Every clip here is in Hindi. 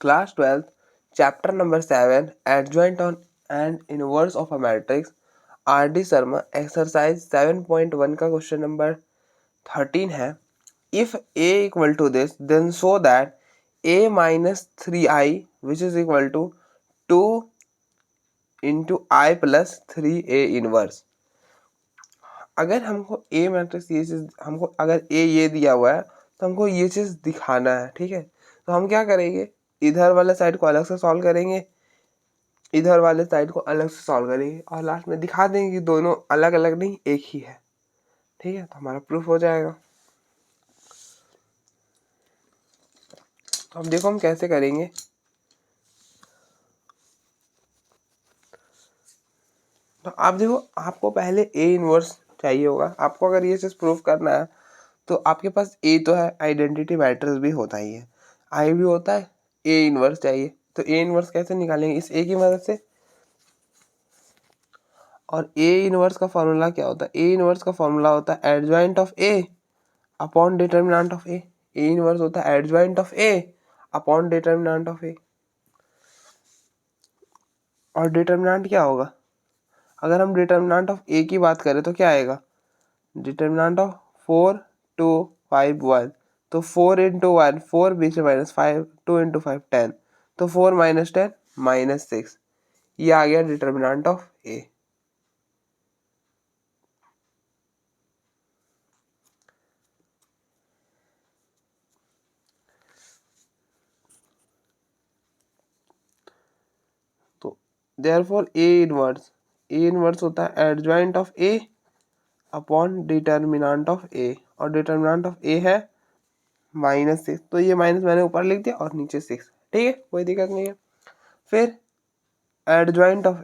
Class 12th, chapter number 7, adjoint on and inverse of a matrix. R.D. Sharma, exercise 7.1 का क्वेश्चन नंबर 13 है. If A equal to this, then show that A minus 3I which is equal to 2 into I plus 3A inverse. अगर हमको A मैट्रिक्स ये चीज़ हमको अगर A ये दिया हुआ है तो हमको ये चीज़ दिखाना है. ठीक है, तो हम क्या करेंगे, इधर वाले साइड को अलग से सॉल्व करेंगे, इधर वाले साइड को अलग से सॉल्व करेंगे और लास्ट में दिखा देंगे कि दोनों अलग अलग नहीं एक ही है. ठीक है, तो हमारा प्रूफ हो जाएगा. तो अब देखो हम कैसे करेंगे. तो आप देखो, आपको पहले ए इनवर्स चाहिए होगा. आपको अगर ये चीज़ प्रूफ करना है तो आपके पास ए तो है, आइडेंटिटी मैट्रिक्स भी होता ही है, आई भी होता है, ए इनवर्स चाहिए. तो ए इनवर्स कैसे निकालेंगे, इस ए की मदद से. और ए इनवर्स का फॉर्मूला क्या होता है, ए इनवर्स का फॉर्मूला होता है adjoint of A upon determinant of A. A inverse होता है adjoint of A upon determinant of A. और डिटर्मिनेंट क्या होगा, अगर हम डिटर्मिनेंट ऑफ ए की बात करें तो क्या आएगा, डिटर्मिनेंट ऑफ 4 2 5 1. तो 4 इंटू 1 4, बीच में माइनस 5, 2 इंटू 5 10, तो 4 माइनस 10 माइनस 6. ये आ गया डिटर्मिनेंट ऑफ ए. तो देयरफॉर ए इनवर्स होता है adjoint of A upon determinant of A. और डिटर्मिनेंट ऑफ ए है -6, तो ये माइनस मैंने ऊपर लिख दिया और नीचे 6. ठीक है, कोई दिक्कत नहीं है. फिर एडजॉइंट ऑफ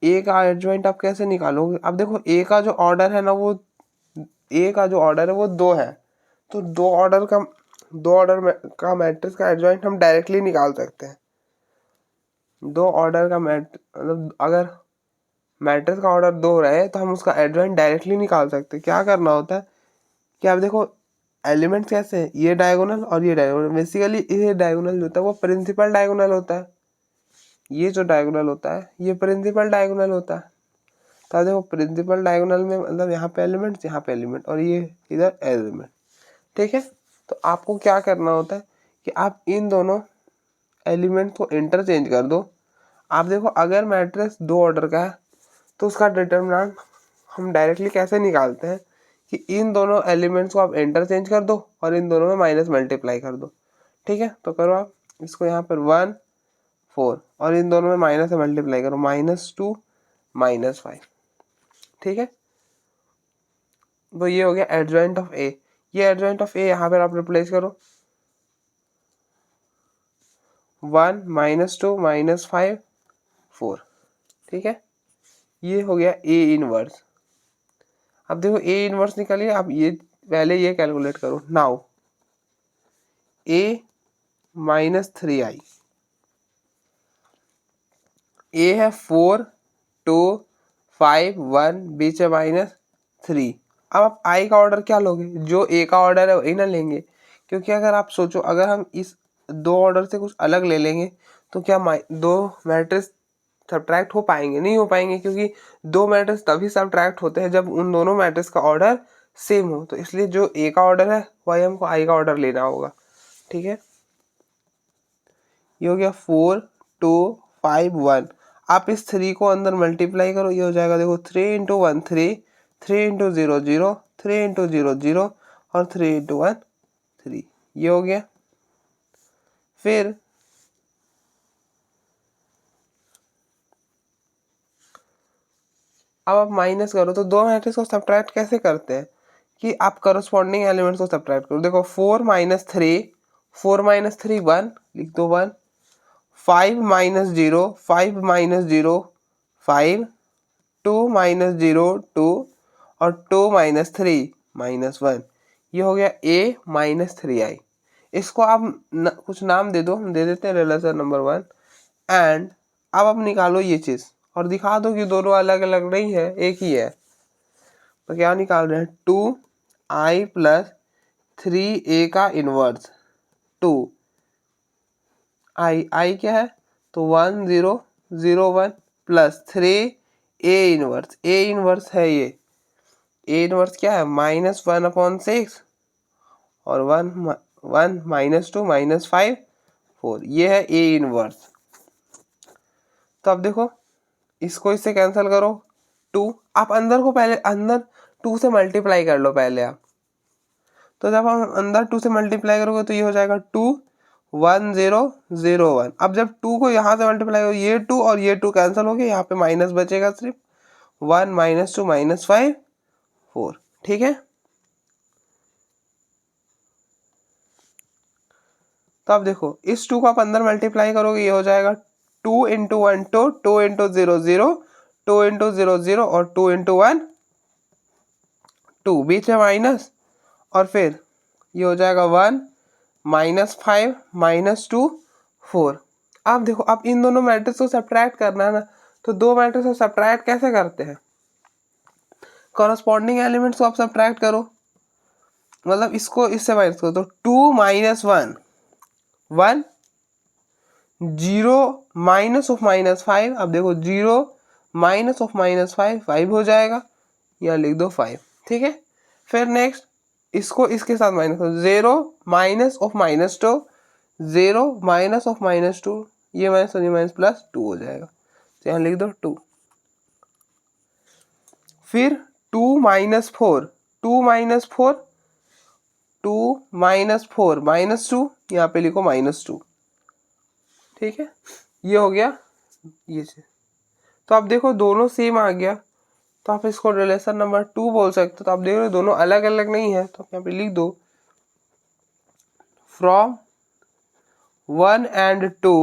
ए का एडजॉइंट आप कैसे निकालोगे. अब देखो ए का जो ऑर्डर है ना, वो ए का जो ऑर्डर है वो 2 है. तो दो ऑर्डर का मैट्रिक्स का एडजॉइंट हम डायरेक्टली निकाल सकते हैं. दो ऑर्डर का मतलब अगर मैट्रिक्स का ऑर्डर 2 रहे तो हम उसका एडजॉइंट डायरेक्टली निकाल सकते हैं. क्या करना होता है कि आप देखो एलिमेंट्स कैसे है, ये डायगोनल और ये डायगोनल. बेसिकली ये डायगोनल जो होता है वो प्रिंसिपल डायगोनल होता है. ये जो डायगोनल होता है ये प्रिंसिपल डायगोनल होता है. तो देखो प्रिंसिपल डायगोनल में मतलब यहाँ पे एलिमेंट और ये इधर एलिमेंट. ठीक है, तो आपको क्या करना होता है कि आप इन दोनों एलिमेंट को इंटरचेंज कर दो. आप देखो अगर मैट्रिक्स 2 ऑर्डर का है तो उसका डिटर्मिनेंट हम डायरेक्टली कैसे निकालते हैं कि इन दोनों एलिमेंट्स को आप इंटरचेंज कर दो और इन दोनों में माइनस मल्टीप्लाई कर दो. ठीक है, तो करो आप इसको यहाँ पर 1 4 और इन दोनों में माइनस से मल्टीप्लाई करो, -2 -5. ठीक है, तो ये हो गया एडजॉइंट ऑफ ए. ये एडजॉइंट ऑफ ए यहाँ पर आप रिप्लेस करो, 1 -2 -5 4. ठीक है, ये हो गया ए इनवर्स. अब देखो ए इनवर्स निकालिए. आप ये पहले ये कैलकुलेट करो. नाउ ए -3i, ए है 4 2 5 1, बीच है -3. अब आप आई का ऑर्डर क्या लोगे, जो ए का ऑर्डर है वही ना लेंगे. क्योंकि अगर आप सोचो अगर हम इस 2 ऑर्डर से कुछ अलग ले लेंगे तो क्या 2 मैट्रिक्स सब्ट्रैक्ट हो पाएंगे, नहीं हो पाएंगे. क्योंकि 2 मैट्रिक्स तभी सब्ट्रैक्ट होते हैं जब उन दोनों मैट्रिक्स का ऑर्डर सेम हो. तो इसलिए जो ए का ऑर्डर है वही हमको आई का ऑर्डर लेना होगा. ठीक है, ये हो गया 4 2 5 1. आप इस 3 को अंदर मल्टीप्लाई करो, ये हो जाएगा देखो 3 इंटू 1 3, 3 इंटू 0 0, 3 इंटू 0 0 और 3 इंटू 1 3. ये हो गया. फिर अब आप माइनस करो. तो 2 मैट्रिक्स को सब्ट्रैक्ट कैसे करते हैं कि आप करस्पॉन्डिंग एलिमेंट्स को सब्ट्रैक्ट करो. देखो 4 3 1 लिख दो 1, 5 -0 5 -0 5, 2 -0 2 और 2 -3 -1. ये हो गया a -3i. इसको आप कुछ नाम दे दो, हम दे देते हैं रिलेशन नंबर 1. एंड अब आप निकालो ये चीज़ और दिखा दो कि दोनों अलग अलग नहीं है, एक ही है. तो क्या निकाल रहे हैं, 2i + 3a का इनवर्स. 2 आई क्या है तो 1 0 0 1 प्लस 3 ए इनवर्स है ये ए इनवर्स क्या है -1/6 और 1 -2 -5 4 ये है ए इनवर्स। तो अब देखो इसको इससे कैंसिल करो 2 आप अंदर 2 से मल्टीप्लाई कर लो पहले आप। तो जब हम अंदर 2 से मल्टीप्लाई करोगे तो ये हो जाएगा 2 1 0 0 1। अब जब 2 को यहाँ से मल्टीप्लाई करो ये 2 और ये 2 कैंसिल हो गए यहाँ पे माइनस बचेगा सिर्फ 1 -2 -5 4 ठीक है। तो अब देखो इस 2 को आप अंदर मल्टीप्लाई करोगे ये हो जाएगा 2 × 1 2 2 × 0 0 2 × 0 0 और 2 × 1 2 बीच में माइनस और फिर ये हो जाएगा 1 -5 -2 4। अब देखो अब इन दोनों मैट्रिक्स को सब्ट्रैक्ट करना है ना तो दो मैट्रिक्स को सब्ट्रैक्ट कैसे करते हैं कॉरस्पॉन्डिंग एलिमेंट्स को आप सब्ट्रैक्ट करो मतलब इसको इससे माइनस करो तो 2 - 1 1 0 -5 अब देखो 0 -5 5 हो जाएगा या लिख दो 5 ठीक है। फिर नेक्स्ट इसको इसके साथ माइनस करो 0 -2 0 -2 ये माइनस प्लस 2 हो जाएगा तो यहाँ लिख दो 2। फिर 2 - 4 2 - 4 2 -4 -2 यहाँ पे लिखो -2 ठीक है। ये हो गया ये से तो आप देखो दोनों सेम आ गया तो आप इसको रिलेशन नंबर 2 बोल सकते हो। तो आप देख रहे हो दोनों अलग अलग नहीं है तो आप यहाँ पे लिख दो फ्रॉम 1 and 2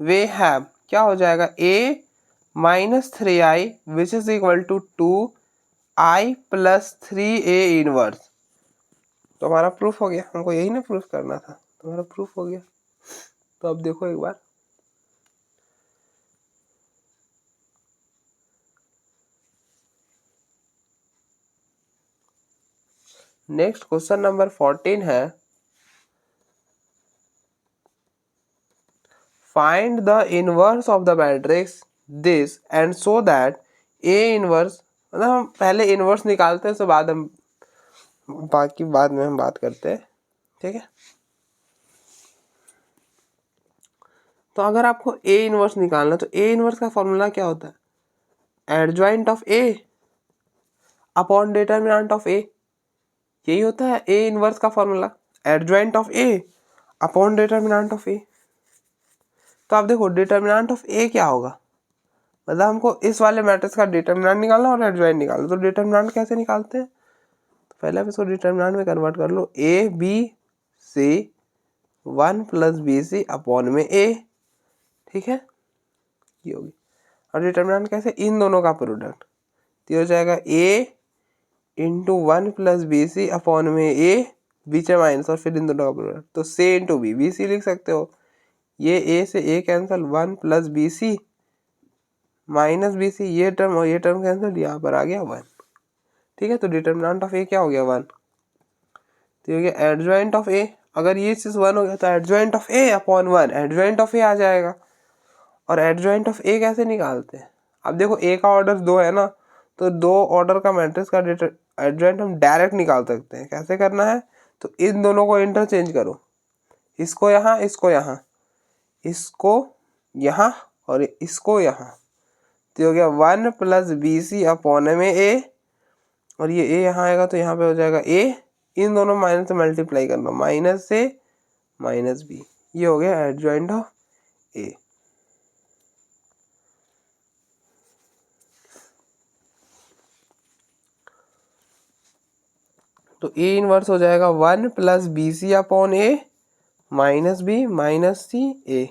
वे हैव क्या हो जाएगा a -3i which is equal to 2i + 3a inverse. तो हमारा प्रूफ हो गया हमको यही ना प्रूफ करना था तो हमारा प्रूफ हो गया। तो अब देखो एक बार नेक्स्ट क्वेश्चन नंबर 14 है find the inverse of the matrix this and so that A inverse मतलब हम पहले इनवर्स निकालते हैं उसके बाद हम बाकी बाद में हम बात करते हैं ठीक है। तो अगर आपको ए इनवर्स निकालना तो ए इनवर्स का फॉर्मूला क्या होता है adjoint of A upon determinant of A यही होता है ए इनवर्स का formula adjoint of A upon determinant of A. तो आप देखो डिटरमिनेंट ऑफ ए क्या होगा मतलब हमको इस वाले मैट्रिक्स का डिटरमिनेंट निकालना और एडजॉइंट निकालना। तो डिटरमिनेंट कैसे निकालते हैं तो पहले आप इसको डिटरमिनेंट में कन्वर्ट कर लो A B C 1 + bc upon में a ठीक है ये होगी। और डिटरमिनेंट कैसे इन दोनों का प्रोडक्ट तो ये हो जाएगा a × 1 + bc अपॉन में a बीच में माइनस और फिर इन दोनों का प्रोडक्ट तो c × b bc लिख सकते हो ये a से a कैंसिल 1 + bc -bc ये टर्म और ये टर्म कैंसिल यहाँ पर आ गया 1 ठीक है। तो डिटरमिनेंट ऑफ a क्या हो गया 1 तो हो गया एडजॉइंट ऑफ a अगर ये चीज 1 हो गया तो adjoint of a upon 1 adjoint of a आ जाएगा। और एडजॉइंट ऑफ a कैसे निकालते हैं अब देखो a का ऑर्डर 2 है ना तो 2 ऑर्डर का मैट्रिक्स का एडजॉइंट हम डायरेक्ट निकाल सकते हैं। कैसे करना है तो इन दोनों को इंटरचेंज करो इसको यहाँ इसको यहाँ इसको यहाँ और इसको यहाँ तो हो गया 1 + bc अपॉन में a और ये a यहाँ आएगा तो यहाँ पे हो जाएगा a इन दोनों माइनस से मल्टीप्लाई करना माइनस से -b ये हो गया एडजॉइंट ऑफ a। तो a इनवर्स हो जाएगा 1 + bc upon a -b -c a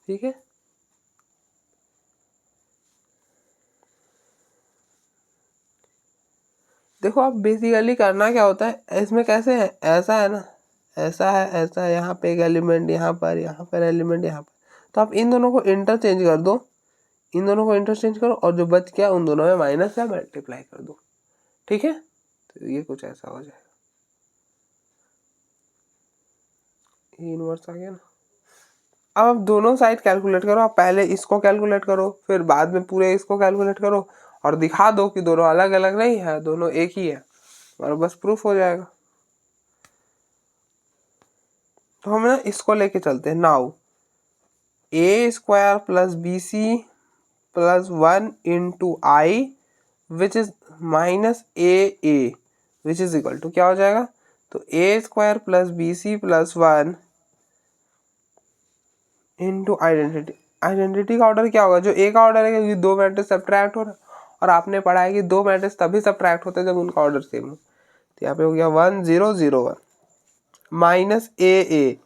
ठीक है। देखो अब बेसिकली करना क्या होता है इसमें कैसे है ऐसा है ना ऐसा है यहाँ पे एक एलिमेंट यहाँ पर एलिमेंट यहाँ पर तो आप इन दोनों को इंटरचेंज कर दो इन दोनों को इंटरचेंज करो और जो बच गया उन दोनों में माइनस या मल्टीप्लाई कर दो ठीक है। तो ये कुछ ऐसा हो जाएगा। ए इनवर्स आ गया ना। अब आप दोनों साइड कैलकुलेट करो, आप पहले इसको कैलकुलेट करो फिर बाद में पूरे इसको कैलकुलेट करो और दिखा दो कि दोनों अलग अलग नहीं है, दोनों एक ही है और बस प्रूफ हो जाएगा। तो हम ना इसको लेके चलते हैं। Now A square plus B C plus 1 into I which is minus A which is equal to क्या हो जाएगा, तो A square plus B C plus 1 into identity. Identity का ऑर्डर क्या होगा, जो ए का ऑर्डर है क्योंकि दो मैट्रिक्स सब्ट्रैक्ट हो रहा है और आपने पढ़ा है कि दो मैट्रिक्स तभी सब्ट्रैक्ट होते हैं जब उनका ऑर्डर सेम हो। तो यहाँ पे हो गया 1 0 0 1 minus A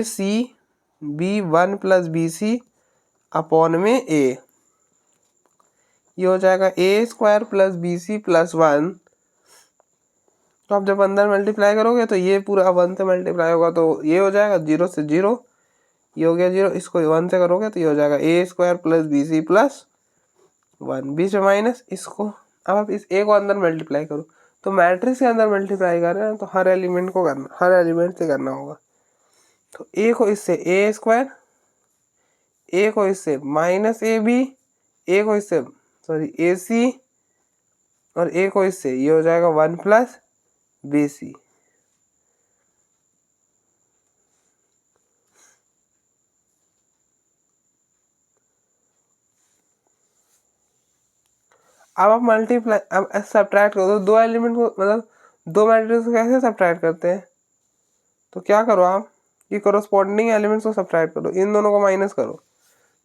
C B 1 plus B C upon में ए, ये हो जाएगा A square plus B C plus 1। तो आप जब अंदर मल्टीप्लाई करोगे तो ये पूरा 1 से मल्टीप्लाई होगा तो ये हो जाएगा 0 से 0, ये हो गया 0, इसको 1 से करोगे तो ये हो जाएगा A square plus B C plus 1, बीच में माइनस इसको। अब आप इस ए को अंदर मल्टीप्लाई करो, तो मैट्रिक्स के अंदर मल्टीप्लाई कर रहे हैं तो हर एलिमेंट को करना, हर एलिमेंट से करना होगा। तो ए को इससे ए स्क्वायर, ए को इससे माइनस ए बी, ए को इससे सॉरी ए सी और ए को इससे, ये हो जाएगा 1 प्लस बी सी। अब आप मल्टीप्लाई, अब सब्ट्रैक्ट करो, तो दो एलिमेंट को मतलब दो मैट्रिक्स को कैसे सब्ट्रैक्ट करते हैं, तो क्या करो आप, ये कोरोस्पोंडिंग एलिमेंट्स को सब्ट्रैक्ट करो, इन दोनों को माइनस करो,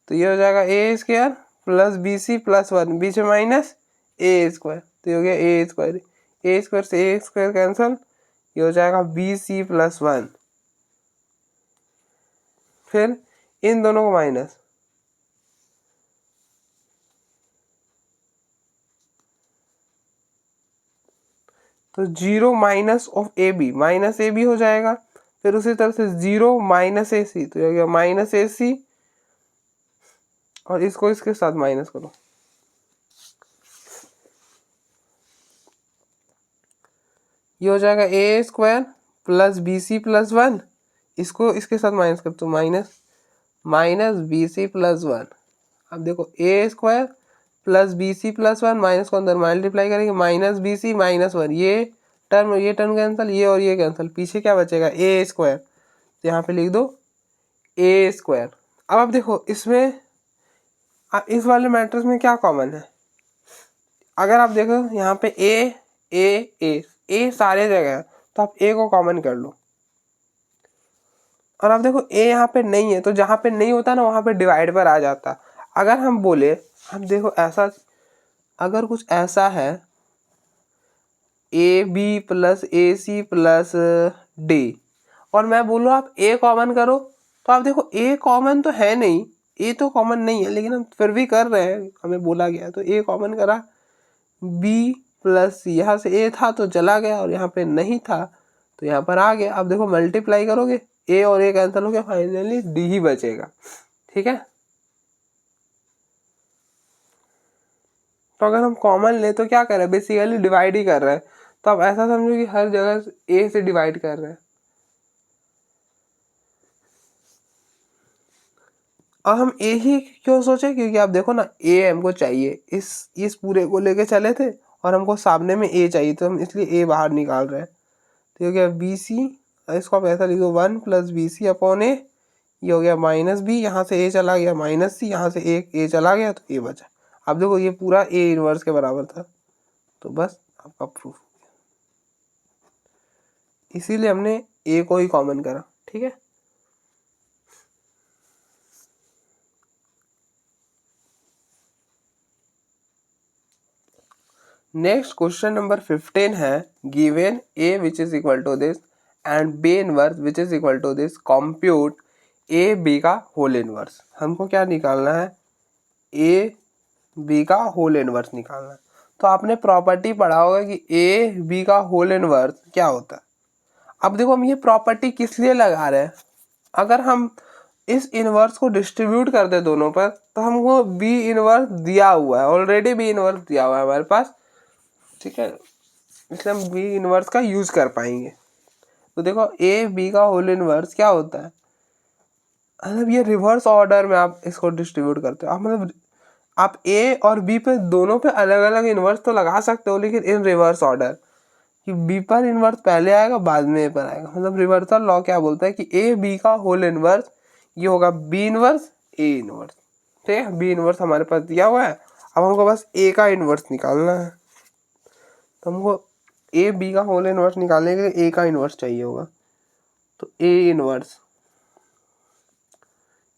तो ये हो जाएगा A square plus B C plus 1, बीच में माइनस ए स्क्वायर, तो ये हो गया ए स्क्वायर, ए स्क्वायर से ए स्क्वायर कैंसल, ये हो जाएगा बी सी प्लस 1, फिर इन दोनों को माइनस, तो 0 minus of a b, minus a b हो जाएगा, फिर उसी तरह से 0 माइनस ए सी, तो ये हो गया माइनस ए सी और इसको इसके साथ माइनस करो, ये हो जाएगा A square plus B C plus 1, इसको इसके साथ माइनस कर, तो minus minus B C plus 1। अब देखो A square plus B C plus 1, minus को अंदर मल्टीप्लाई करेंगे, माइनस बी सी माइनस 1, ये टर्म कैंसिल, ये और ये कैंसिल, पीछे क्या बचेगा ए स्क्वायर, तो यहाँ पे लिख दो ए स्क्वायर। अब आप देखो इसमें इस वाले मैट्रिक्स में क्या कॉमन है, अगर आप देखो यहाँ पे ए सारे जगह है तो आप ए को कॉमन कर लो, और आप देखो ए यहाँ पे नहीं है तो जहाँ पे नहीं होता ना वहाँ पे डिवाइड पर आ जाता। अगर हम बोले, हम देखो ऐसा, अगर कुछ ऐसा है a b plus a c plus d और मैं बोलूँ आप ए कॉमन करो, तो आप देखो ए कॉमन तो है नहीं, ए तो कॉमन नहीं है, लेकिन हम फिर भी कर रहे हैं, हमें बोला गया तो ए कॉमन करा, बी प्लस यहाँ से ए था तो चला गया और यहाँ पे नहीं था तो यहाँ पर आ गया। अब देखो मल्टीप्लाई करोगे ए और ए कैंसिल हो गया, फाइनली डी ही बचेगा, ठीक है। तो अगर हम कॉमन ले तो क्या कर रहे हैं, बेसिकली डिवाइड ही कर रहे हैं, तो आप ऐसा समझो कि हर जगह ए से डिवाइड कर रहे हैं। और हम ए ही क्यों सोचे, क्योंकि आप देखो ना ए हमको चाहिए, इस पूरे को लेके चले थे और हमको सामने में ए चाहिए तो हम इसलिए ए बाहर निकाल रहे हैं। तो ये हो गया बी सी, इसको आप ऐसा लिख दो 1 प्लस बी सी अपॉन ए, ये हो गया माइनस बी, यहाँ से ए चला गया माइनस सी, यहाँ से एक ए चला गया तो ए बचा। अब देखो ये पूरा ए इनवर्स के बराबर था, तो बस आपका प्रूफ हो गया, इसीलिए हमने ए को ही कॉमन करा, ठीक है। नेक्स्ट क्वेश्चन नंबर 15 है, given a which is equal to this and b inverse which is equal to this, compute a b का होल इनवर्स। हमको क्या निकालना है, ए बी का होल इनवर्स निकालना है। तो आपने प्रॉपर्टी पढ़ा होगा कि ए बी का होल इनवर्स क्या होता है। अब देखो हम ये प्रॉपर्टी किस लिए लगा रहे हैं, अगर हम इस इनवर्स को डिस्ट्रीब्यूट कर दे दोनों पर तो हमको बी इनवर्स दिया हुआ है, ऑलरेडी बी इनवर्स दिया हुआ है हमारे पास, ठीक है, इसलिए हम बी इनवर्स का यूज कर पाएंगे। तो देखो ए बी का होल इनवर्स क्या होता है, मतलब ये रिवर्स ऑर्डर में आप इसको डिस्ट्रीब्यूट करते हो। आप मतलब आप ए और बी पे दोनों पे अलग अलग इनवर्स तो लगा सकते हो, लेकिन इन रिवर्स ऑर्डर कि बी पर इनवर्स पहले आएगा बाद में ए पर आएगा। मतलब रिवर्सल लॉ क्या बोलता है कि ए बी का होल इनवर्स ये होगा बी इनवर्स ए इनवर्स। ठीक है, बी इनवर्स हमारे पास दिया हुआ है, अब हमको बस ए का इनवर्स निकालना है। तो हमको ए बी का होल इनवर्स निकालने के लिए ए का इनवर्स चाहिए होगा। तो ए इनवर्स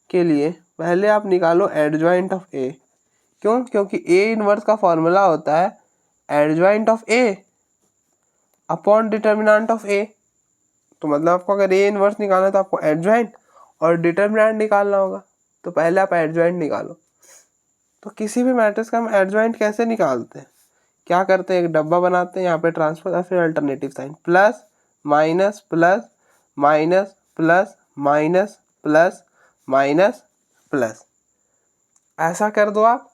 के लिए पहले आप निकालो एडजॉइंट ऑफ ए। क्यों? क्योंकि ए इनवर्स का फॉर्मूला होता है adjoint of A upon determinant of A. तो मतलब आपको अगर ए इनवर्स निकालना है तो आपको एडजॉइंट और डिटर्मिनेंट निकालना होगा। तो पहले आप एडजॉइंट निकालो। तो किसी भी मैट्रिक्स का हम एडजॉइंट कैसे निकालते हैं, क्या करते हैं, एक डब्बा बनाते हैं, यहाँ पे ट्रांसफर और फिर alternative sign, plus minus plus minus plus minus plus minus plus, ऐसा कर दो आप।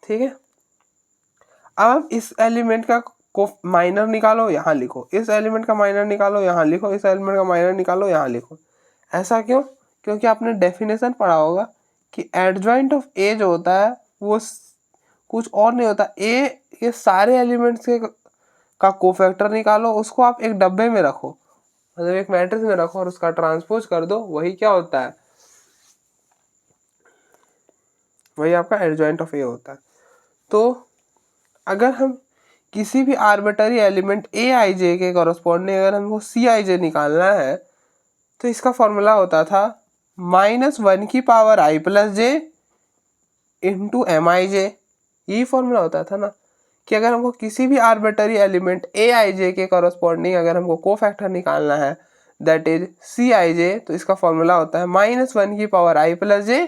ठीक है, अब आप इस एलिमेंट का को माइनर निकालो, यहाँ लिखो, इस एलिमेंट का माइनर निकालो, यहाँ लिखो, इस एलिमेंट का माइनर निकालो, यहाँ लिखो। ऐसा क्यों? क्योंकि आपने डेफिनेशन पढ़ा होगा कि एडजॉइंट ऑफ ए जो होता है वो कुछ और नहीं होता, ए ये सारे एलिमेंट्स के का कोफैक्टर निकालो, उसको आप एक डब्बे में रखो, मतलब एक मैट्रिक्स में रखो और उसका ट्रांसपोज कर दो, वही क्या होता है, वही आपका एडजॉइंट ऑफ ए होता है। तो अगर हम किसी भी आर्बिटरी एलिमेंट ए आई जे के कॉरस्पॉन्डिंग अगर हमको सी आई जे निकालना है तो इसका फॉर्मूला होता था -1 की पावर आई प्लस जे इंटू एम आई जे। यही फॉर्मूला होता था ना कि अगर हमको किसी भी आर्बिटरी एलिमेंट ए आई जे के कॉरस्पॉन्डिंग अगर हमको कोफैक्टर निकालना है दैट इज सी आई जे, तो इसका फॉर्मूला होता है -1 की पावर आई प्लस जे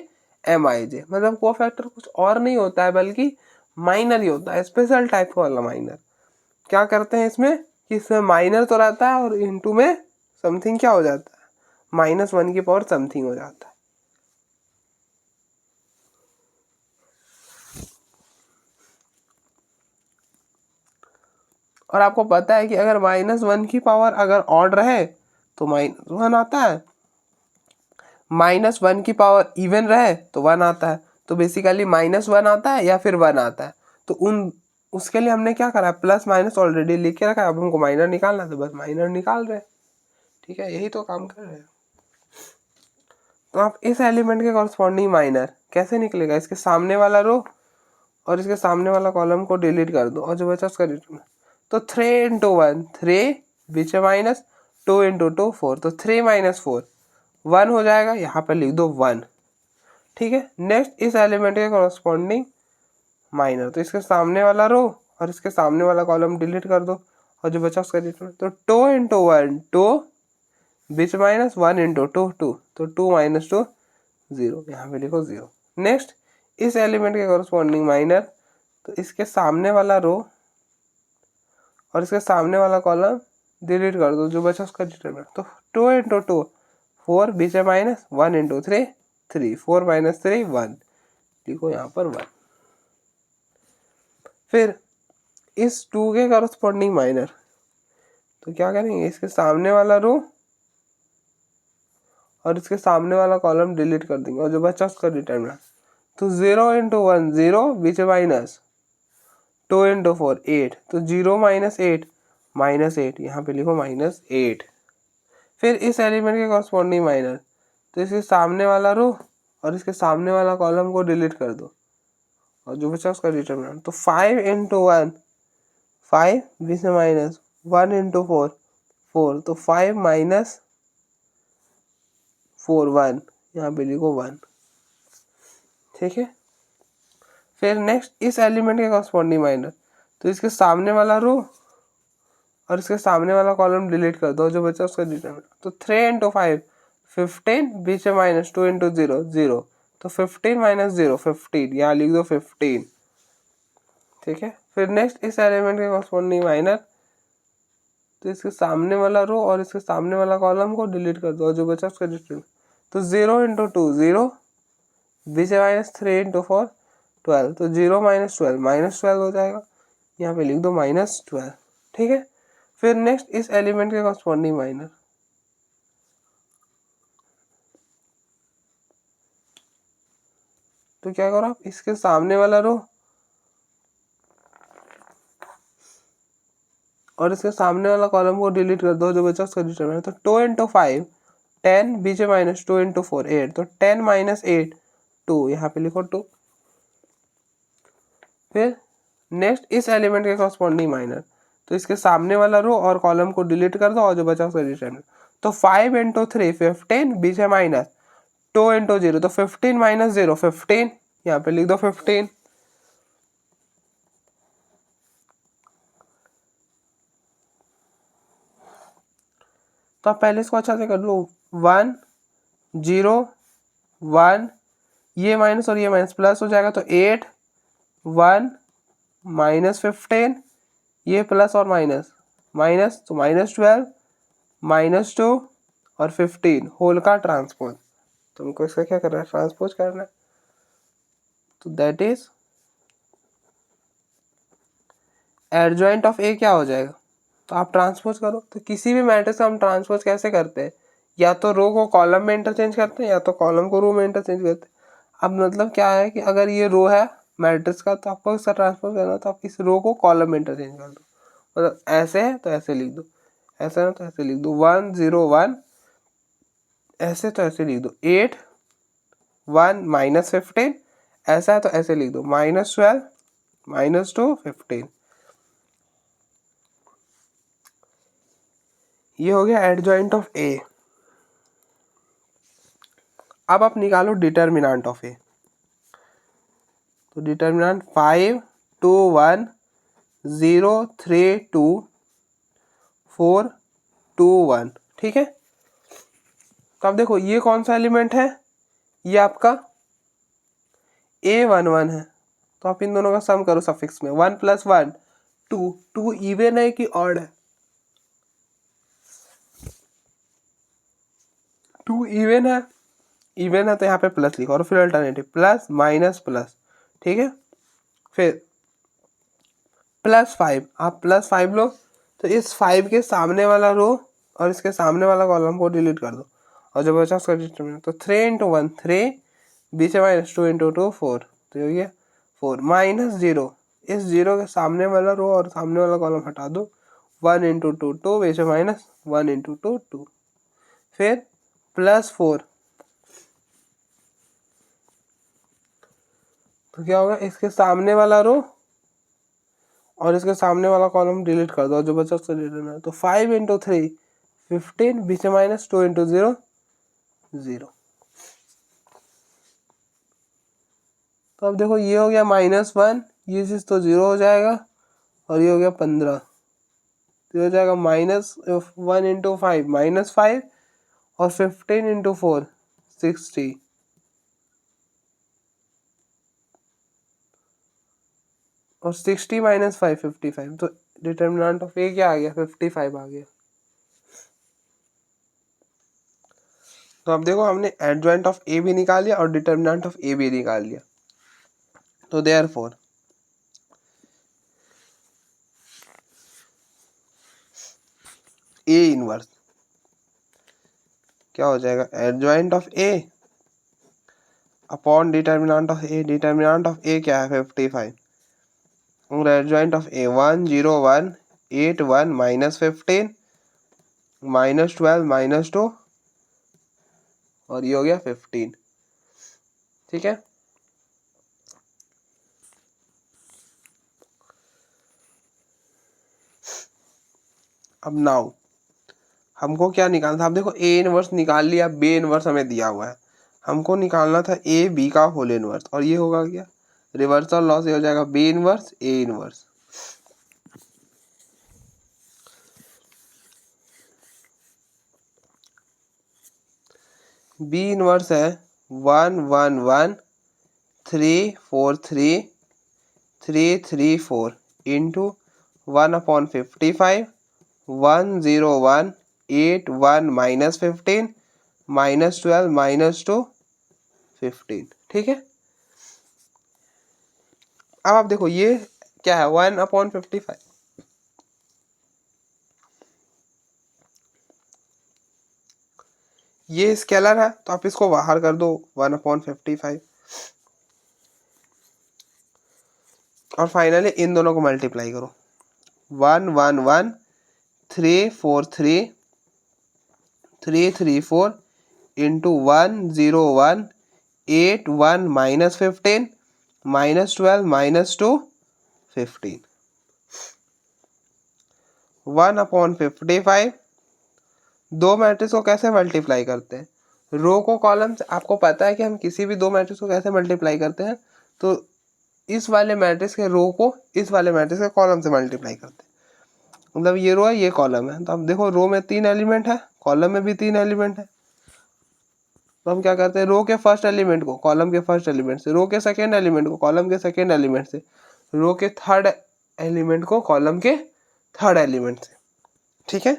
एम आई जे। मतलब कोफैक्टर कुछ और नहीं होता है बल्कि माइनर ही होता है, स्पेशल टाइप वाला माइनर। क्या करते हैं इसमें कि इसमें माइनर तो रहता है और इनटू में समथिंग क्या हो जाता है, -1 की पावर समथिंग हो जाता है। और आपको पता है कि अगर -1 की पावर अगर ऑड रहे तो -1 आता है, -1 की पावर इवन रहे तो 1 आता है। तो बेसिकली -1 आता है या फिर 1 आता है। तो उसके लिए हमने क्या करा, प्लस माइनस ऑलरेडी लिख के रखा है, अब हमको माइनर निकालना है तो बस माइनर निकाल रहे हैं। ठीक है, यही तो काम कर रहे हैं। तो आप इस एलिमेंट के कॉरस्पॉन्डिंग माइनर कैसे निकलेगा, इसके सामने वाला रो और इसके सामने वाला कॉलम को डिलीट कर दो और जो बचा उसका रिटर्न। तो 3 इंटू 1 3 बीच में माइनस, 2 इंटू 2 4, तो 3 माइनस 4 1 हो जाएगा, यहाँ पर लिख दो 1। ठीक है, नेक्स्ट इस एलिमेंट के कॉरस्पॉन्डिंग माइनर, तो इसके सामने वाला रो और इसके सामने वाला कॉलम डिलीट कर दो और जो बचा उसका रिटर्न। तो 2 इंटू 1 2 बीच माइनस, 1 इंटू 2 2, तो 2 माइनस 2 0, यहाँ पे लिखो 0। नेक्स्ट इस एलिमेंट के कॉरस्पॉन्डिंग माइनर, तो इसके सामने वाला रो और इसके सामने वाला कॉलम डिलीट कर दो, जो बचा उसका डिटरमिनेंट। तो 2 इंटू 2 4 बीच में माइनस, 1 इंटू 3 3, 4 माइनस 3 1, लिखो यहाँ पर 1। फिर इस 2 के कॉरस्पॉन्डिंग माइनर, तो क्या करेंगे, इसके सामने वाला रो और इसके सामने वाला कॉलम डिलीट कर देंगे और जो बचा उसका डिटरमिनेंट। तो 0 इंटू 1 0 बीच में माइनस, 2 इंटू 4 8, तो 0 माइनस 8 -8, यहाँ पे लिखो -8। फिर इस एलिमेंट के कॉरस्पॉन्डिंग माइनर, तो इसके सामने वाला रो और इसके सामने वाला कॉलम को डिलीट कर दो और जो बचा उसका डिटरमिनेंट। तो 5 इंटू 1 5 बीच में माइनस, 1 इंटू 4 4, तो 5 माइनस 4 1, यहाँ पे लिखो 1। ठीक है, फिर नेक्स्ट इस एलिमेंट के कॉरस्पॉन्डिंग माइनर, तो इसके सामने वाला रो और इसके सामने वाला कॉलम डिलीट कर दो, जो बचा उसका डिटरमिनेंट। तो 3 इंटू 5 15 बीच में माइनस, 2 इंटू 0 0, तो 15 माइनस 0 15, यहाँ लिख दो 15। ठीक है, फिर नेक्स्ट इस एलिमेंट के कॉरस्पॉन्डिंग माइनर, तो इसके सामने वाला रो और इसके सामने वाला कॉलम को डिलीट कर दो और जो बचा उसका डिटरमिनेंट। तो 0 इंटू 2 0 बीच में माइनस, 3 इंटू 4 12, तो 0 माइनस 12 -12 हो जाएगा, यहाँ पे लिख दो -12। ठीक है, फिर नेक्स्ट इस एलिमेंट के कॉरस्पॉन्डिंग माइनर, तो क्या करो आप, इसके सामने वाला रो और इसके सामने वाला कॉलम को डिलीट कर दो, जो बचा उसका डिटरमिनेंट। तो 2 इंटू 5 10, बीच में माइनस 2 इंटू 4 8, तो 10 माइनस 8 2, यहाँ पे लिखो 2। फिर नेक्स्ट इस एलिमेंट के कॉरस्पॉन्डिंग माइनस, तो इसके सामने वाला रो और कॉलम को डिलीट कर दो और जो बचा उसका डिटरमिनेंट। तो 5 इंटू 3 15, बीच में माइनस 2 इंटू 0, तो 15 माइनस 0 15, यहाँ पे लिख दो 15। तो आप पहले इसको अच्छा से कर लो, 1 0 1, ये माइनस और ये माइनस प्लस हो जाएगा, तो 8 1 माइनस 15, ये प्लस और माइनस माइनस, तो माइनस 12 माइनस 2 और 15 होल का ट्रांसपोज। तुमको इसका क्या करना है, ट्रांसपोज करना है। तो that is adjoint of A क्या हो जाएगा, तो आप ट्रांसपोज करो। तो किसी भी मैट्रिक्स का हम ट्रांसपोज कैसे करते हैं, या तो रो को कॉलम में इंटरचेंज करते हैं या तो कॉलम को रो में इंटरचेंज करते हैं। अब मतलब क्या है कि अगर ये रो है मैट्रिक्स का तो आपको इसका ट्रांसपोज करना, तो आप इस रो को कॉलम में इंटरचेंज कर दो। मतलब ऐसे है तो ऐसे लिख दो, ऐसा है तो ऐसे लिख दो, 1 0 1, ऐसे तो ऐसे लिख दो, 8 1 माइनस 15, ऐसा है तो ऐसे लिख दो, माइनस 12 माइनस 2 15। ये हो गया एडजॉइंट ऑफ ए। अब आप निकालो डिटर्मिनेंट ऑफ ए। तो डिटर्मिनेंट 5 2 1 0 3 2 4 2 1, ठीक है। तो अब देखो ये कौन सा एलिमेंट है, ये आपका A11 है। तो आप इन दोनों का सम करो सफिक्स में, 1 प्लस 1 2, 2 इवन है कि ऑड है, 2 इवन है, इवन है तो यहाँ पे प्लस लिखो और फिर अल्टरनेटिव प्लस माइनस प्लस, ठीक है। फिर प्लस 5, आप प्लस 5 लो, तो इस 5 के सामने वाला रो और इसके सामने वाला कॉलम को डिलीट कर दो और जब बचा उसका डिटरमिनेंट। तो 3 इंटू 1 3, बीच में माइनस 2 इंटू 2 4, तो ये 4 माइनस 0, इस 0 के सामने वाला रो और सामने वाला कॉलम हटा दो, 1 इंटू 2 2, बीच में माइनस 1 इंटू 2 2, फिर प्लस 4। तो क्या होगा, इसके सामने वाला रो और इसके सामने वाला कॉलम डिलीट कर दो जो बचा उसका डिटरमिनेंट। तो 5 इंटू 3 15, बीच में माइनस 2 इंटू 0 0। तो अब देखो ये हो गया -1, ये चीज़ तो 0 हो जाएगा और ये हो गया 15, तो हो जाएगा -1 इंटू 5 -5 और 15 इंटू 4 60 और 60 माइनस 5 55। तो डिटर्मिनेंट ऑफ ए क्या आ गया, 55 आ गया। तो अब देखो हमने एडजॉइंट ऑफ ए भी निकाल लिया और डिटर्मिनेंट ऑफ ए भी निकाल लिया। तो देयरफॉर ए इनवर्स क्या हो जाएगा, adjoint of A upon determinant of A. Determinant of A क्या है, 55, और adjoint of A 1 0 1 8 1 minus 15 minus 12 minus 2 और ये हो गया 15, ठीक है। अब नाउ हमको क्या निकालना था, अब देखो ए इनवर्स निकाल लिया, बी इनवर्स हमें दिया हुआ है, हमको निकालना था ए बी का होल इनवर्स, और ये होगा क्या, रिवर्सल लॉस, ये हो जाएगा b inverse a inverse. B inverse है 1 1 1 3 4 3 3 3 4 इंटू 1/55 1 0 1 8 1 माइनस 15 माइनस 12 माइनस 2 15, ठीक है। अब आप देखो ये क्या है, 1/55, ये स्केलर है तो आप इसको बाहर कर दो 1/55, और फाइनली इन दोनों को मल्टीप्लाई करो। 1 1 1 3 4 3 3 3 4 इंटू 1 0 1 8 1 माइनस 15 माइनस 12 माइनस 2 15 1/55। दो मैट्रिक्स को कैसे मल्टीप्लाई करते हैं? रो को कॉलम से, आपको पता है कि हम किसी भी दो मैट्रिक्स को कैसे मल्टीप्लाई करते हैं, तो इस वाले मैट्रिक्स के रो को इस वाले मैट्रिक्स के कॉलम से मल्टीप्लाई करते हैं। मतलब ये रो है, ये कॉलम है, तो अब देखो रो में 3 एलिमेंट है, कॉलम में भी 3 एलिमेंट है, तो हम क्या करते हैं, रो के फर्स्ट एलिमेंट को कॉलम के फर्स्ट एलिमेंट से, रो के सेकेंड एलिमेंट को कॉलम के सेकेंड एलिमेंट से, रो के थर्ड एलिमेंट को कॉलम के थर्ड एलिमेंट से। ठीक है,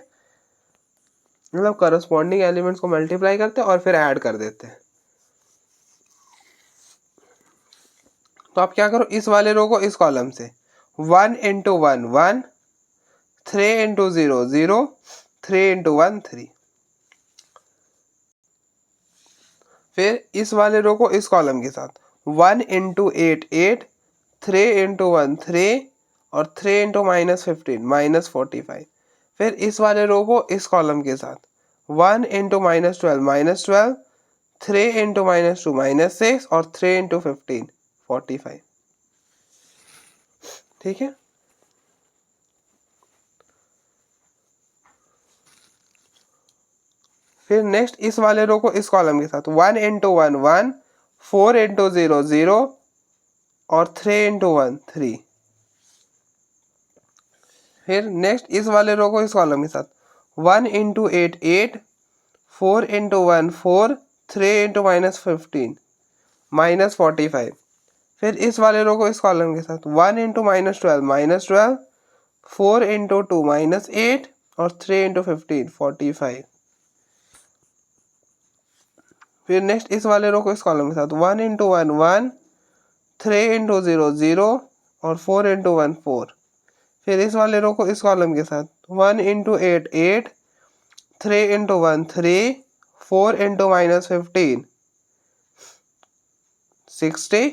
मतलब करस्पॉन्डिंग एलिमेंट्स को मल्टीप्लाई करते हैं और फिर ऐड कर देते हैं। तो आप क्या करो, इस वाले रो को इस कॉलम से 1 इंटू 1 1, 3 इंटू 0 0, 3 इंटू 1 3। फिर इस वाले रो को इस कॉलम के साथ 1 इंटू 8 8, 3 इंटू 1 3 और 3 इंटू -15 -45। फिर इस वाले रो को इस कॉलम के साथ 1 इंटू -12 -12, 3 इंटू -2 -6 और 3 इंटू 15 45। ठीक है, फिर नेक्स्ट इस वाले रो को इस कॉलम के साथ 1 इंटू 1 1, 4 इंटू 0 0 और 3 इंटू 1 3। फिर नेक्स्ट इस वाले रो को इस कॉलम के साथ 1 इंटू 8 8, 4 इंटू 1 4, 3 इंटू -15 -45। फिर इस वाले रो को इस कॉलम के साथ 1 इंटू -12 -12, 4 इंटू 2 -8 और 3 इंटू 15 45। फिर नेक्स्ट इस वाले रो को इस कॉलम के साथ 1 इंटू 1 1, 3 इंटू 0 0 और 4 इंटू 1 4। फिर इस वाले रो को इस कॉलम के साथ 1 इंटू 8 8, 3 इंटू 1 3, 4 इंटू -15 60।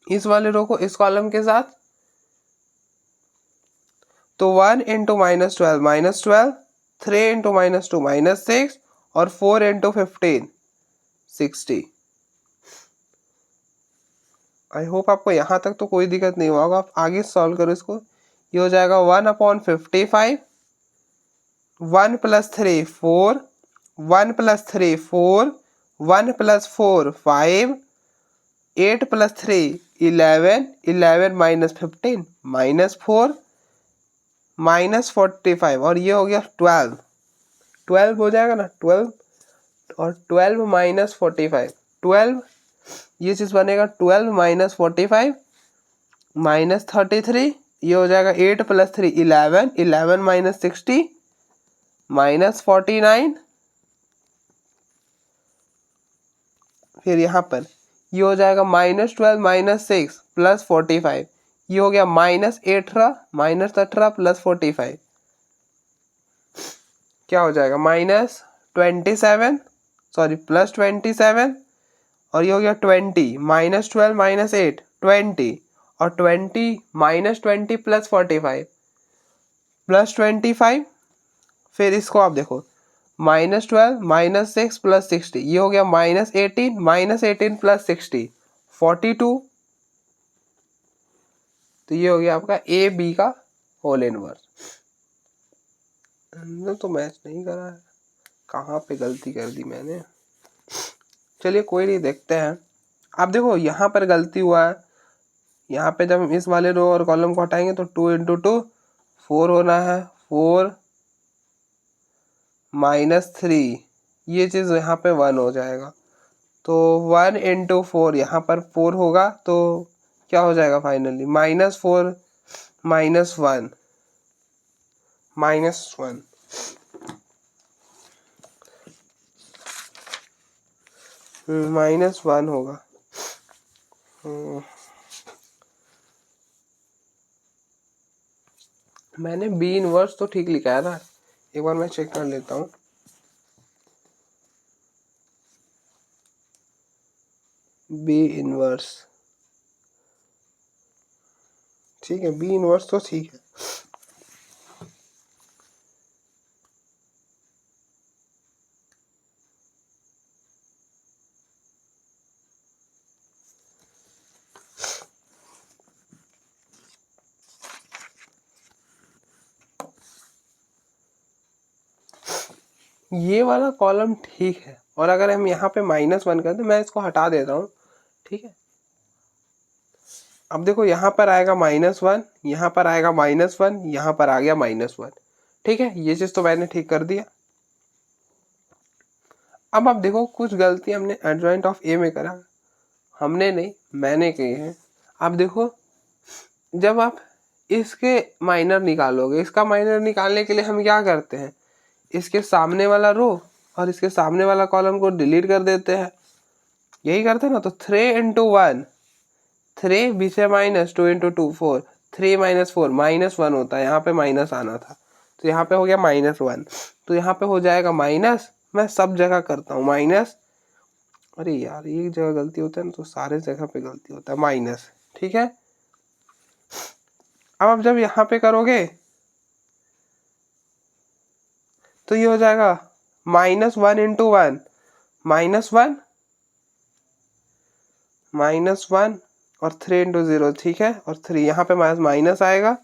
इस वाले रो को इस कॉलम के साथ तो 1 इंटू -12 -12, 3 इंटू -2 -6 और 4 इंटू 15 60। आई होप आपको यहाँ तक तो कोई दिक्कत नहीं हुआ होगा। आप आगे सॉल्व करो इसको। ये हो जाएगा 1/55, 1 + 3 4, 1 + 3 4, 1 + 4 5, 8 + 3 11, 11 - 15 -4 -45 और ये हो गया 12। 12 हो जाएगा ना, 12 और 12 - 45 12, ये चीज़ बनेगा 12 - 45 -33। ये हो जाएगा 8 + 3 11, 11 - 60 -49। फिर यहाँ पर ये हो जाएगा -12 - 6 + 45। ये हो गया -18 + 45। क्या हो जाएगा -27, सॉरी +27 और ये हो गया 20 -12 - 8 20 और 20 -20 + 45 +25। फिर इसको आप देखो -12 - 6 + 60। ये हो गया -18 -18 + 60 42। तो ये हो गया आपका ए बी का होल इनवर्स। तो मैच नहीं करा है, कहाँ पे गलती कर दी मैंने। चलिए कोई नहीं, देखते हैं। आप देखो यहाँ पर गलती हुआ है। यहाँ पे जब हम इस वाले रो और कॉलम को हटाएंगे तो 2 इंटू 2 4 होना है, 4 -3, ये चीज़ यहाँ पे 1 हो जाएगा। तो 1 इंटू 4, यहाँ पर 4 होगा तो क्या हो जाएगा फाइनली -4 -1 -1। -1 होगा। मैंने बी इनवर्स तो ठीक लिखा है ना, एक बार मैं चेक कर लेता हूँ। बी इनवर्स ठीक है, बी इनवर्स तो ठीक है। ये वाला कॉलम ठीक है, और अगर हम यहाँ पे -1 कर दें, मैं इसको हटा देता हूँ, ठीक है। अब देखो यहाँ पर आएगा -1, यहाँ पर आएगा -1, यहाँ पर आ गया -1, ठीक है। ये चीज तो मैंने ठीक कर दिया। अब आप देखो कुछ गलती हमने एडजॉइंट ऑफ ए में करा, हमने नहीं, मैंने की है। आप देखो जब आप इसके माइनर निकालोगे, इसका माइनर निकालने के लिए हम क्या करते हैं, इसके सामने वाला रो और इसके सामने वाला कॉलम को डिलीट कर देते हैं, यही करते हैं ना। तो 3 × 1 3 बीच है -2 × 2 4, 3 - 4 -1 होता है, यहाँ पे माइनस आना था, तो यहाँ पे हो गया -1, तो यहाँ पे हो जाएगा माइनस। मैं सब जगह करता हूँ माइनस, अरे यार एक जगह गलती होता है ना, तो सारे जगह पे गलती होता है, माइनस, ठीक है। अब आप जब यहाँ पे करोगे तो ये हो जाएगा -1 × 1 -1 और 3 × 0, ठीक है। और 3 यहाँ पे माइनस आएगा।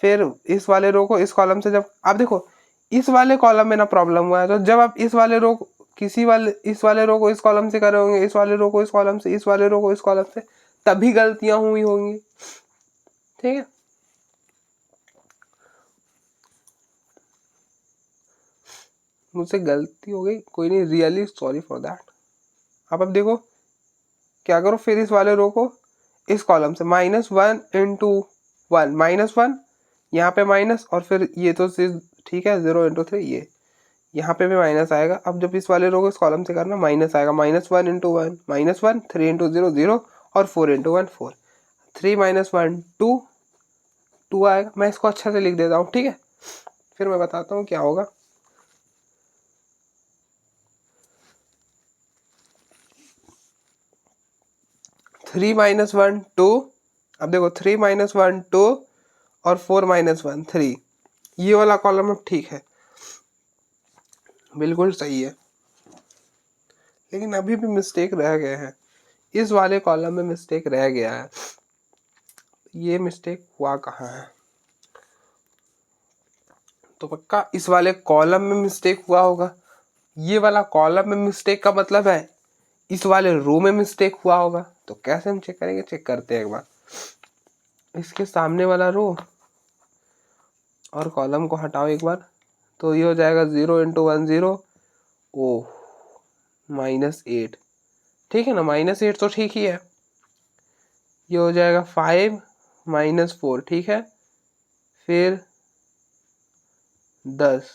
फिर इस वाले रो को इस कॉलम से, जब आप देखो इस वाले कॉलम में ना प्रॉब्लम हुआ है, तो जब आप इस वाले रो इस वाले रो को इस कॉलम से करोगे, इस वाले रो को इस कॉलम से, इस वाले रो को इस कॉलम से, तभी गलतियां हुई होंगी, ठीक है। मुझसे गलती हो गई, कोई नहीं, रियली सॉरी फॉर दैट। अब देखो क्या करो, फिर इस वाले रो को इस कॉलम से -1 × 1 -1, यहाँ पे माइनस, और फिर ये तो ठीक है 0 × 3, ये यहाँ पे भी माइनस आएगा। अब जब इस वाले रो को इस कॉलम से करना, माइनस आएगा, -1 × 1 -1, 3 × 0 0 और 4 × 1 4, 3 - 1 2 आएगा। मैं इसको अच्छा से लिख देता हूँ, ठीक है, फिर मैं बताता हूँ क्या होगा। थ्री माइनस वन टू, अब देखो 3 - 1 2 और 4 - 1 3, ये वाला कॉलम अब ठीक है, बिल्कुल सही है। लेकिन अभी भी मिस्टेक रह गए हैं, इस वाले कॉलम में मिस्टेक रह गया है। ये मिस्टेक हुआ कहाँ है, तो पक्का इस वाले कॉलम में मिस्टेक हुआ होगा। ये वाला कॉलम में मिस्टेक का मतलब है इस वाले रो में मिस्टेक हुआ होगा। तो कैसे हम चेक करेंगे, चेक करते हैं एक बार। इसके सामने वाला रो और कॉलम को हटाओ एक बार, तो ये हो जाएगा 0 × 1 0, ओह -8, ठीक है ना, -8 तो ठीक ही है। ये हो जाएगा 5 - 4, ठीक है। फिर 10,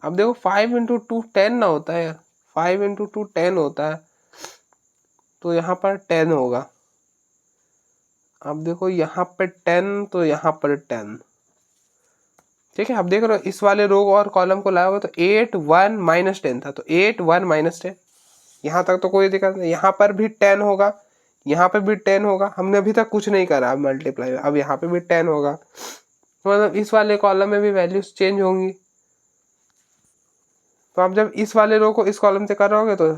अब देखो 5 × 2 10 ना होता है यार, 5 × 2 10 होता है, तो यहाँ पर 10 होगा। अब देखो यहाँ पे 10, तो यहाँ पर 10, ठीक है। अब देख रहे हो इस वाले रो और कॉलम को लाया होगा, तो 8 1 -10 था, तो 8 1 -10, यहाँ तक तो कोई दिक्कत नहीं। यहाँ पर भी 10 होगा, यहाँ पे भी 10 होगा, हमने अभी तक कुछ नहीं करा मल्टीप्लाई, अब यहाँ पे भी 10 होगा, मतलब इस वाले कॉलम में भी वैल्यूज चेंज होंगी। तो आप जब इस वाले रो को इस कॉलम से करोगे तो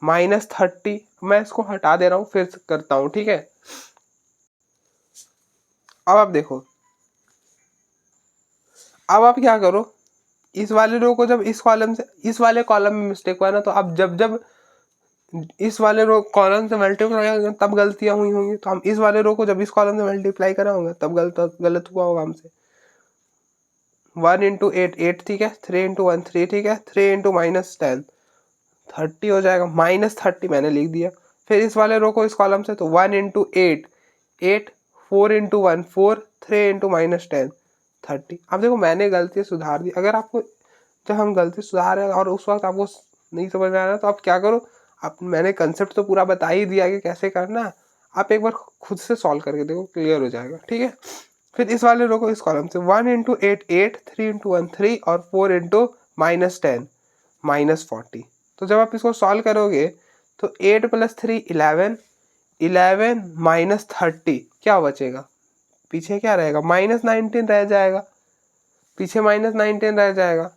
-30, मैं इसको हटा दे रहा हूँ, फिर करता हूँ, ठीक है। अब आप देखो, अब आप क्या करो, इस वाले रो को जब इस कॉलम से, इस वाले कॉलम में मिस्टेक हुआ ना, तो अब जब जब इस वाले रो कॉलम से मल्टीप्लाई तब गलतियां हुई होंगी, तो हम इस वाले रो को जब इस कॉलम से मल्टीप्लाई करा होगा तब गलत हुआ होगा हमसे। 1 × 8 8, ठीक है, 3 × 1 3, ठीक है, 3 × -10 30 हो जाएगा, -30 मैंने लिख दिया। फिर इस वाले रो को इस कॉलम से, तो 1 × 8 8, 4 × 1 4, 3 × -10 30। अब देखो मैंने गलती सुधार दी। अगर आपको जब हम गलती सुधार रहे हैं और उस वक्त आपको नहीं समझ में आ रहा, तो आप क्या करो, आप, मैंने कंसेप्ट तो पूरा बता ही दिया कि कैसे करना, आप एक बार खुद से सॉल्व करके देखो, क्लियर हो जाएगा, ठीक है। फिर इस वाले रो को इस कॉलम से 1 × 8 8, 3 × 1 3 और 4 × -10 -40। तो जब आप इसको सॉल्व करोगे तो 8 + 3 11, 11 - 30 क्या बचेगा, पीछे क्या रहेगा, -19 रह जाएगा, पीछे -19 रह जाएगा।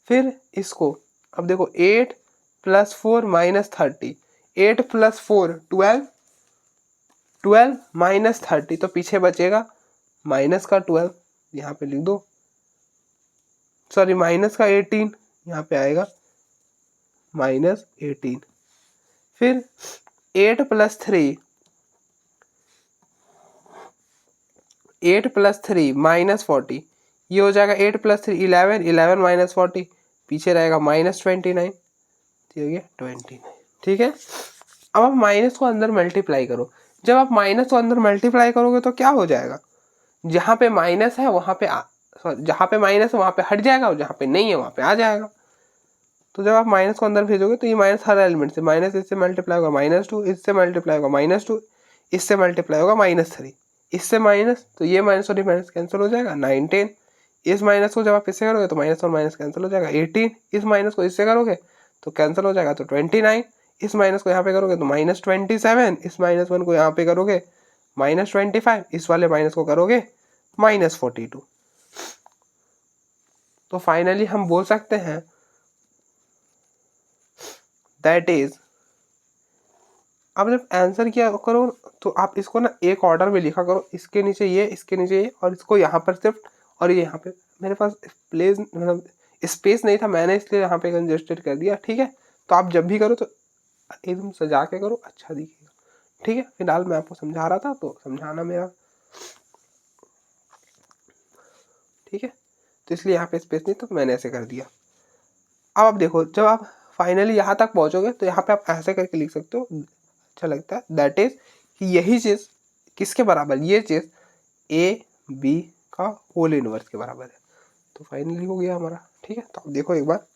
फिर इसको अब देखो 8 + 4 -30, 8 + 4 12, 12 - 30, तो पीछे बचेगा माइनस का 12, यहाँ पे लिख दो, सॉरी माइनस का 18, यहाँ पे आएगा -18। फिर 8 + 3, 8 + 3 -40, ये हो जाएगा 8 + 3 11, 11 - 40, पीछे रहेगा -29, ठीक है 29, ठीक है। अब आप माइनस को अंदर मल्टीप्लाई करो, जब आप माइनस को अंदर मल्टीप्लाई करोगे तो क्या हो जाएगा, जहाँ पे माइनस है वहाँ पे जहाँ पे माइनस है वहाँ पे हट जाएगा, और जहाँ पे नहीं है वहाँ पे आ जाएगा। तो जब आप माइनस को अंदर भेजोगे तो ये माइनस हर एलिमेंट से, माइनस इससे मल्टीप्लाई होगा -2, इससे मल्टीप्लाई होगा -2, इससे मल्टीप्लाई होगा -3, इससे माइनस, तो ये माइनस और ये माइनस कैंसिल हो जाएगा 19, इस माइनस को जब आप इससे करोगे तो माइनस और माइनस कैंसिल हो जाएगा 18, इस माइनस को इससे करोगे तो कैंसिल हो जाएगा तो 29, इस माइनस को यहाँ पे करोगे तो -27, इस -1 को यहाँ पे करोगे -25, इस वाले माइनस को करोगे -42। तो फाइनली हम बोल सकते हैं दैट इज, अब जब आंसर किया करो तो आप इसको ना एक ऑर्डर में लिखा करो, इसके नीचे ये, इसके नीचे ये, और इसको यहाँ पर शिफ्ट, और ये यहाँ पे, मेरे पास प्लेस मतलब स्पेस नहीं था, मैंने इसलिए यहाँ पे कंजेस्टेड कर दिया, ठीक है। तो आप जब भी करो तो एकदम सजा के करो, अच्छा दिखेगा, ठीक है। फिलहाल मैं आपको समझा रहा था तो समझाना मेरा, ठीक है, तो इसलिए यहाँ पे स्पेस नहीं तो मैंने ऐसे कर दिया। अब आप देखो जब आप फाइनली यहाँ तक पहुँचोगे तो यहाँ पे आप ऐसे करके लिख सकते हो, अच्छा लगता है, दैट इज कि यही चीज़ किसके बराबर, ये चीज़ AB का होल इनवर्स के बराबर है। तो फाइनली हो गया हमारा, ठीक है। तो आप देखो एक बार,